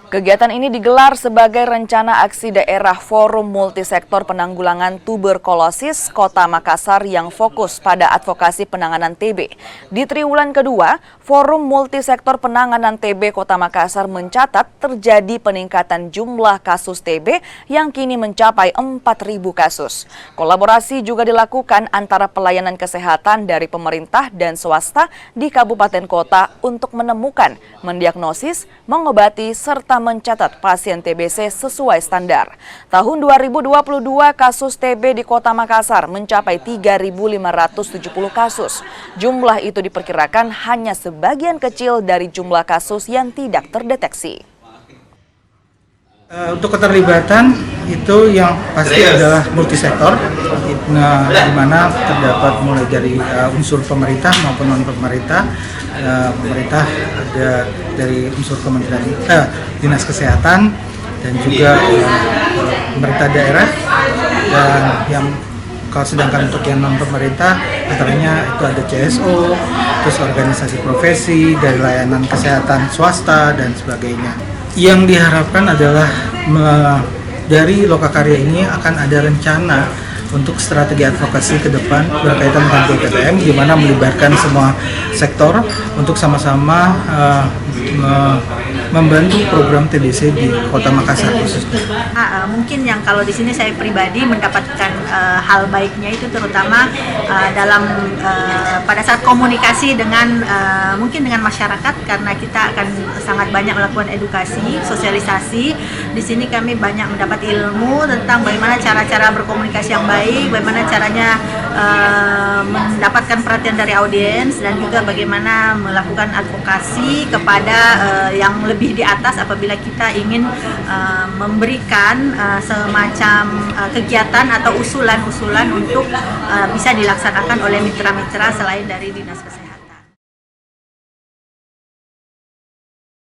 Kegiatan ini digelar sebagai rencana aksi daerah Forum Multisektor Penanggulangan Tuberkulosis Kota Makassar yang fokus pada advokasi penanganan TB. Di triwulan kedua, Forum Multisektor Penanganan TB Kota Makassar mencatat terjadi peningkatan jumlah kasus TB yang kini mencapai 4.000 kasus. Kolaborasi juga dilakukan antara pelayanan kesehatan dari pemerintah dan swasta di kabupaten kota untuk menemukan, mendiagnosis, mengobati, serta mencatat pasien TBC sesuai standar. Tahun 2022 kasus TB di Kota Makassar mencapai 3.570 kasus. Jumlah itu diperkirakan hanya sebagian kecil dari jumlah kasus yang tidak terdeteksi. Untuk keterlibatan itu yang pasti adalah multisektor, di mana terdapat mulai dari unsur pemerintah maupun non pemerintah. Pemerintah ada dari unsur kementerian dinas kesehatan dan juga pemerintah daerah, dan yang sedangkan untuk yang non pemerintah antaranya itu ada CSO, terus organisasi profesi, dari layanan kesehatan swasta dan sebagainya. Yang diharapkan adalah dari Lokakarya ini akan ada rencana untuk strategi advokasi ke depan berkaitan dengan PPTM, di mana melibatkan semua sektor untuk sama-sama membantu program TBC di Kota Makassar khususnya. Mungkin yang kalau di sini saya pribadi mendapatkan hal baiknya itu terutama dalam pada saat komunikasi dengan mungkin dengan masyarakat, karena kita akan sangat banyak melakukan edukasi, sosialisasi. Di sini kami banyak mendapat ilmu tentang bagaimana cara-cara berkomunikasi yang baik, bagaimana caranya mendapatkan perhatian dari audiens, dan juga bagaimana melakukan advokasi kepada yang lebih di atas apabila kita ingin memberikan semacam kegiatan atau usulan-usulan untuk bisa dilaksanakan oleh mitra-mitra selain dari Dinas Kesehatan.